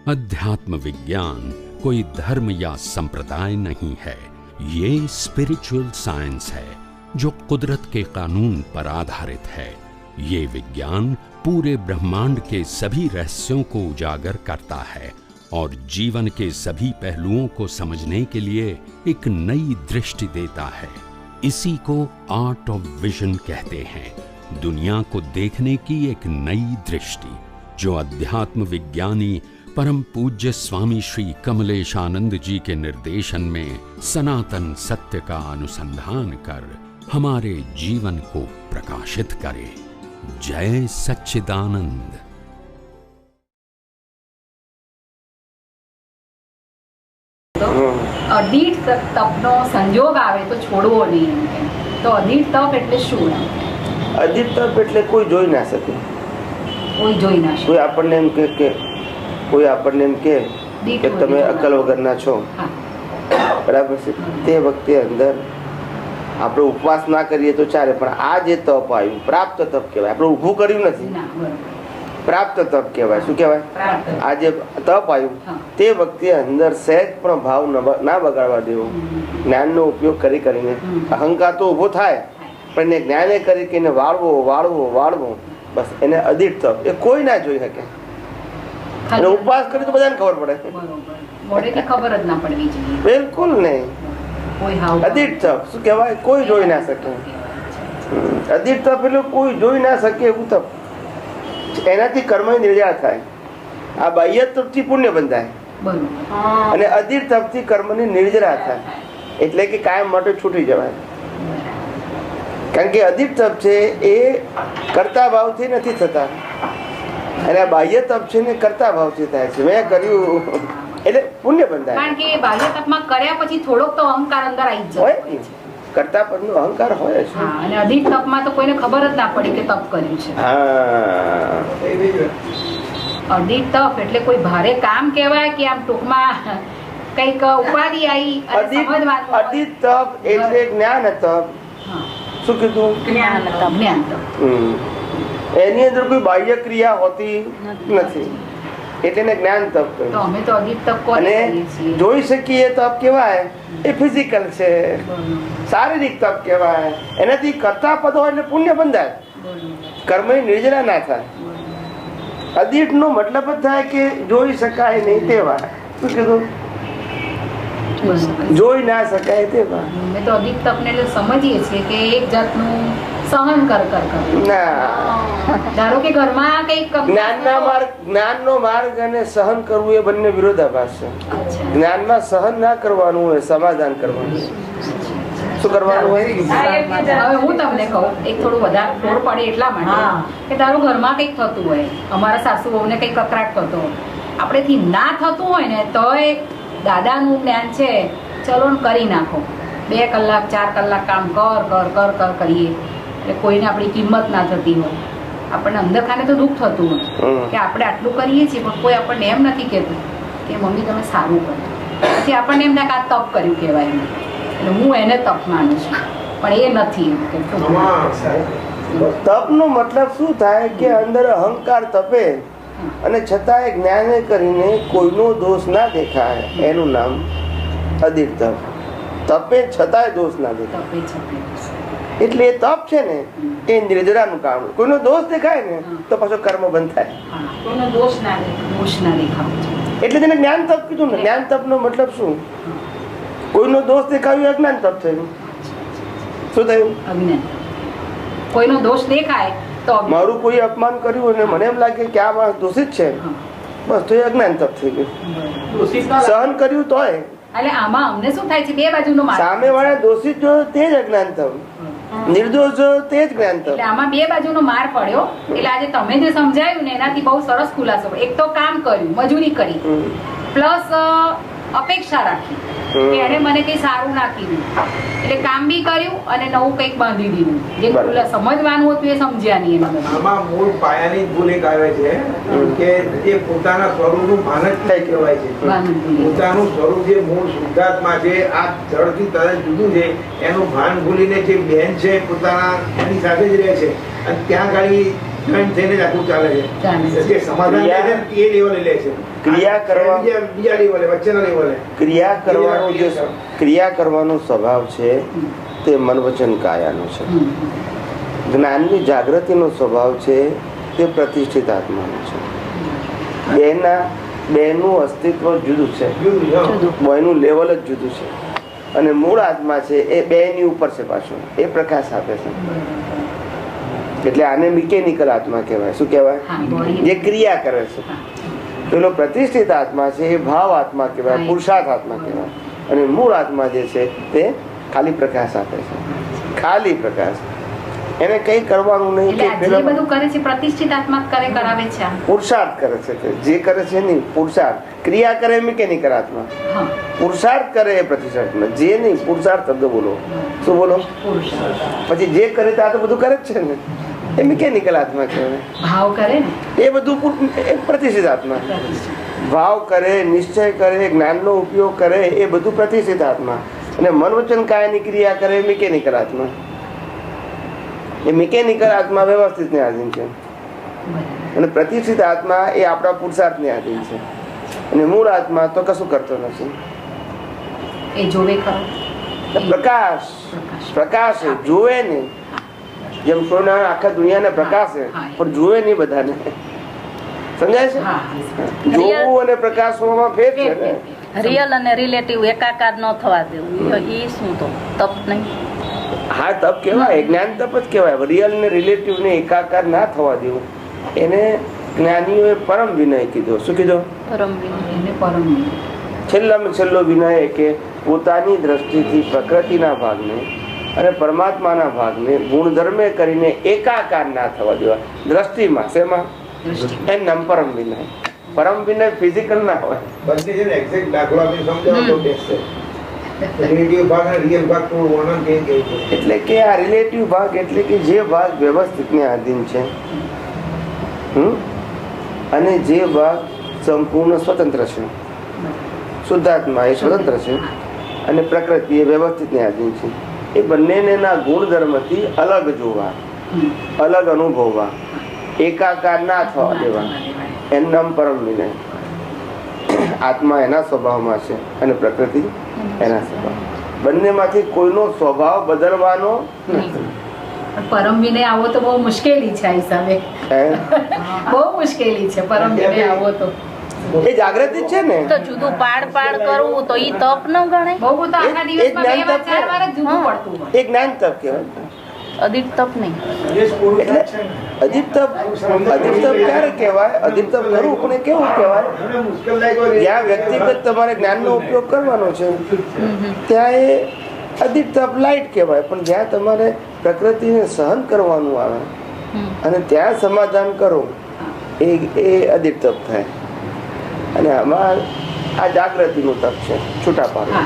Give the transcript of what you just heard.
अध्यात्म विज्ञान कोई धर्म या संप्रदाय नहीं है, ये स्पिरिचुअल साइंस है जो कुदरत के कानून पर आधारित है। ये विज्ञान पूरे ब्रह्मांड के सभी रहस्यों को उजागर करता है और जीवन के सभी पहलुओं को समझने के लिए एक नई दृष्टि देता है। इसी को आर्ट ऑफ विजन कहते हैं, दुनिया को देखने की एक नई दृष्टि, जो अध्यात्म विज्ञानी परम पूज्य स्वामी श्री कमलेशानंद जी के निर्देशन में सनातन सत्य का अनुसंधान कर हमारे जीवन को प्रकाशित करे। जय सच्चिदानंद। અધીઠ તપનો સંજોગ આવે તો છોડવો નહીં, તો અધીઠ તપ એટલે શું? અધીઠ તપ એટલે કોઈ જોઈ ના શકે, કોઈ જોઈ ના શકે। કોઈ આપણને એમ કે કોઈ આપણને એમ કે તમે અકલ વગરના છો, બરાબર છે, તે વખતે અંદર આપણે ઉપવાસ ના કરીએ તો ચાલે, પણ આ જે તપ આવ્યું પ્રાપ્ત તપ કહેવાય, આપણે ઊભું કર્યું નથી, પ્રાપ્ત તપ કહેવાય। શું કહેવાય? આ જે તપ આવ્યું તે વખતે અંદર સહેજ પણ ભાવ ના બગાડવા દેવો, જ્ઞાનનો ઉપયોગ કરીને અહંકાર તો ઊભો થાય પણ એને જ્ઞાને કરીને વાળવો વાળવો વાળવો, બસ એને અધીઠ તપ એ કોઈ ના જોઈ શકે। અને ઉપવાસ કરી તો બધાને ખબર પડે, ખબર જ ના પડવી જોઈએ, બિલકુલ નહીં। અધીઠ તપ શું કહેવાય? કોઈ જોઈ ના શકે। અધીઠ તપ એટલે કોઈ જોઈ ના શકે એવું તપ, એનાથી કર્મ નિર્જરા થાય। આ બાહ્ય તપથી પુણ્ય બંધાય અને અધીઠ તપથી કર્મની નિર્જરા થાય, એટલે કે કાયમ માટે છૂટી જવાય। કારણ કે અધીઠ તપ છે એ કર્તા ભાવથી નથી થતા, અને આ બાહ્ય તપ છે ને કર્તા ભાવથી થાય છે। મેં કર્યું એટલે પુણ્ય બંધાય, કારણ કે બાહ્ય તપમાં કર્યા પછી થોડોક તો અહંકાર અંદર આવી જાય છે, કર્તા પદનો અહંકાર હોય છે, અને અધીઠ તપમાં તો કોઈને ખબર જ ના પડી કે તપ કર્યું છે। અધીઠ તપ એટલે કોઈ ભારે કામ કહેવાય કે આમ ટૂંકમાં કઈક ઉપાધિ આવી? અધીઠ તપ એટલે જ્ઞાન તપ। શું કીધું? જ્ઞાન તપ। એની અંદર કોઈ બાહ્ય ક્રિયા હોતી નથી, એટલે જ્ઞાન તપ કહ્યું। અમે તો અધીઠ તપ અને જોઈ શકીએ તપ કહેવાય એ ફિઝિકલ છે, શારીરિક તપ કહેવાય। એનાથી કર્તા પદ હોય એટલે પુણ્ય બંધાય, કર્મ નિર્જરા ના થાય। અધીઠ નો મતલબ જ થાય કે જોઈ શકાય નહીં તેવા। શું કીધું? જોઈ ના શકાય તેવા। અમે તો અધીઠ તપને એટલે સમજીએ છીએ કે એક જાતનું સહન કર ધારો કે ઘરમાં કઈક જ્ઞાનનો માર્ગ અને સહન કરવું એ બંને વિરોધાભાસ છે। જ્ઞાનમાં સહન ના કરવાનું હોય, સમાધાન કરવાનું। શું કરવાનું હોય? હવે હું તમને કહું, એક થોડું વધારે ફોડ પડે એટલા માટે કે તારું ઘરમાં કઈક થતું હોય, અમારા સાસુ વહુને કઈક કકરાટ થતો, આપણેથી ના થતું હોય ને તો દાદાનું જ્ઞાન છે, ચલો કરી નાખો, 2 કલાક 4 કલાક કામ કર કરીએ, એટલે કોઈને આપણી કિંમત ના થતી હોય, આપણને અંદર ખાને તો દુઃખ થતું હોય કે આપણે આટલું કરીએ છીએ પણ કોઈ આપણને એમ નથી કહેતું કે મમ્મી તમે સારું કર્યું, પછી આપણને એમ થાય કે આ તપ કર્યું કહેવાય, એટલે હું એને તપ માનું છું, પણ એ નથી। તપનો મતલબ શું થાય કે અંદર અહંકાર તપે અને છતાં જ્ઞાને કરીને કોઈનો દોષ ના દેખાય, એનું નામ અધીઠ તપ। તપે છતાંય દોષ ના દેખાય, એટલે એ તપ છે ને એ નિર્જરાનું કામ। કોઈનો દોષ દેખાય ને તો પાછો કર્મ બંધ થાય, એટલે તેને જ્ઞાન તપ કીધું ને। જ્ઞાન તપ નો મતલબ શું? કોઈનો દોષ દેખાયું અજ્ઞાન તપ થયું। શું થયું? અજ્ઞાન। કોઈનો દોષ દેખાય તો મારું કોઈ અપમાન કર્યું અને મને એમ લાગે કે આ માણસ દોષિત છે, બસ તો એ અજ્ઞાન તપ થઈ ગયું। સહન કર્યું તોય એટલે આમાં અમને શું થાય છે, બે બાજુનો માર્ગ, સામે વાળા દોષિત જો તે જ અજ્ઞાન તપ, નિર્દોષ જો તે જ જ્ઞાન તપ। એટલે આમાં બે બાજુનો માર પડ્યો, એટલે આજે તમે જે સમજાયું ને એનાથી બહુ સરસ ખુલાસો। એક તો કામ કર્યું, મજૂરી કરી, પ્લસ અપેક્ષા રાખી કે એને મને કઈ સારું ના કીધું, એટલે કામ બી કર્યું અને નવું કઈક બાંધી દીધું, જે સમજવાનું હતું એ સમજ્યા નહીં। આમાં મૂળ પાયાની ભૂલ એક આવે છે કે એ પોતાના સ્વરૂપનું ભાન જ થાય કહેવાય છે, પોતાનું સ્વરૂપ જે મૂળ શુદ્ધાત્મા છે, આ જળથી તરત જુદું છે, એનું ભાન ભૂલીને જે બેન છે પોતાના એની સાથે જ રહે છે, અને ત્યાં ગાડી જોઈન્ટ થઈને જ આખું ચાલે છે. જે સમાધાન છે ને એ લેવલે લે છે. ક્રિયા કરવા બીજા લેવલે, વચ્ચેના લેવલે ક્રિયા કરવાનો સ્વભાવ છે તે મન વચન કાયાનો છે. જ્ઞાનની જાગૃતિનો સ્વભાવ છે તે પ્રતિષ્ઠિત આત્માનો છે. બેનું અસ્તિત્વ જુદું છે, બેનું લેવલ જ જુદું છે. અને મૂળ આત્મા છે એ બેની ઉપર છે, પાછો એ પ્રકાશ આપે છે. એટલે આને મિકેનિકલ આત્મા કહેવાય. શું કહેવાય? જે ક્રિયા કરે છે. પેલો પ્રતિષ્ઠિત આત્મા છે એ ભાવ આત્મા કહેવાય, પુરુષાર્થ આત્મા કહેવાય. અને મૂળ આત્મા જે છે તે ખાલી પ્રકાશ આપે છે, ખાલી પ્રકાશ. એને કઈ કરવાનું નહીં કે બધું કરે છે પ્રતિષ્ઠિત આત્મા કરાવે છે, પુરુષાર્થ કરે છે. જે કરે છે નહીં પુરુષાર્થ. ક્રિયા કરે મિકેનિકલ આત્મા, પુરુષાર્થ કરે એ પ્રતિષ્ઠિત. જે નહીં પુરુષાર્થ શબ્દ બોલો. શું બોલો? પછી જે કરે આ તો બધું કરે જ છે ને, એ મિકેનિકલ આત્મા કહેવાય. ભાવ કરે ને એ બધું પ્રતિષ્ઠિત આત્મા. ભાવ કરે, નિશ્ચય કરે, જ્ઞાનનો ઉપયોગ કરે, એ બધું પ્રતિષ્ઠિત આત્મા. અને મન વચન કાયની ક્રિયા કરે એ મિકેનિકલ આત્મા. એ મિકેનિકલ આત્મા વ્યવસ્થિત ને આધીન છે, અને પ્રતિષ્ઠિત આત્મા એ આપણા પુરુષાર્થ ને આધીન છે. અને મૂળ આત્મા તો કશું કરતો નથી. એ જોવે પ્રકાશ, પ્રકાશ જોવે નહીં. જેમ સોના આખા દુનિયાને પ્રકાશે પણ જોવે નહીં બધાને. સમજાય છે? જોવું અને પ્રકાશમાં ફેર છે ને. રિયલ અને રિલેટિવ એકાકાર ન થવા દેવું, એ શું તો તપ નહીં? હા, તપ કહેવાય, જ્ઞાન તપ જ કહેવાય. રિયલ ને રિલેટિવ ને એકાકાર ના થવા દેવું, એને જ્ઞાનીઓએ પરમ વિનય કીધો. શું કીધો? પરમ વિનય. છેલ્લામાં છેલ્લો વિનય કે પોતાની દ્રષ્ટિથી પ્રકૃતિના ભાગને અને પરમાત્માના ભાગને ગુણધર્મે કરીને એકાકાર ના થવા દેવા. દ્રષ્ટિમાં શેમાં? એનું નામ પરમ વિનય. પરમ વિનય ફિઝિકલ ના હોય. બધી છે ને એક્ઝેક્ટ દાખલો આપી સમજાવો તો બેસ્ટ છે. રિલેટિવ ભાગ અને રિયલ ભાગ નું વર્ણન કેમ કહે છે? એટલે કે આ રિલેટિવ ભાગ એટલે કે જે ભાગ વ્યવસ્થિતને આધીન છે, અને જે ભાગ સંપૂર્ણ સ્વતંત્ર છે. શુદ્ધાત્મા એ સ્વતંત્ર છે અને પ્રકૃતિ એ વ્યવસ્થિતને આધીન છે. એ બંનેને ના ગુણધર્મથી અલગ જોવા, અલગ અનુભવવા, એકાકાર ના થવા દેવા. એનું નામ પરમ વિનય. આત્મા એના સ્વભાવમાં છે અને પ્રકૃતિ એના સ્વભાવ. બંનેમાંથી કોઈનો સ્વભાવ બદલવાનો નથી. પરમ વિનય આવો તો બહુ મુશ્કેલી છે. આ હિસાબે બહુ મુશ્કેલી છે પરમ વિનય આવો તો. એ જાગૃતિ છે ને. તો જુદું પાડ કરવું તો ઈ તપ ન ગણે? બહુ તો આખા દિવસમાં 2-4 વાર જ જુદું પડતું હોય. એ જ્ઞાન તપ કહેવાય. અધિક તપ નહીં. અધિક તપ ક્યારે કહેવાય? અધિક તપ કરવું પણ એ કેવું કહેવાય? જ્યાં વ્યક્તિગત તમારે જ્ઞાનનો ઉપયોગ કરવાનો છે ત્યાં એ અધિક તપ લાઈટ કહેવાય. પણ જ્યાં તમારે પ્રકૃતિને સહન કરવાનું આવે અને ત્યાં સમાધાન કરો એ અધિક તપ થાય. અને આમાં આ જાગૃતિનું તપ છે, છૂટા પાડવું.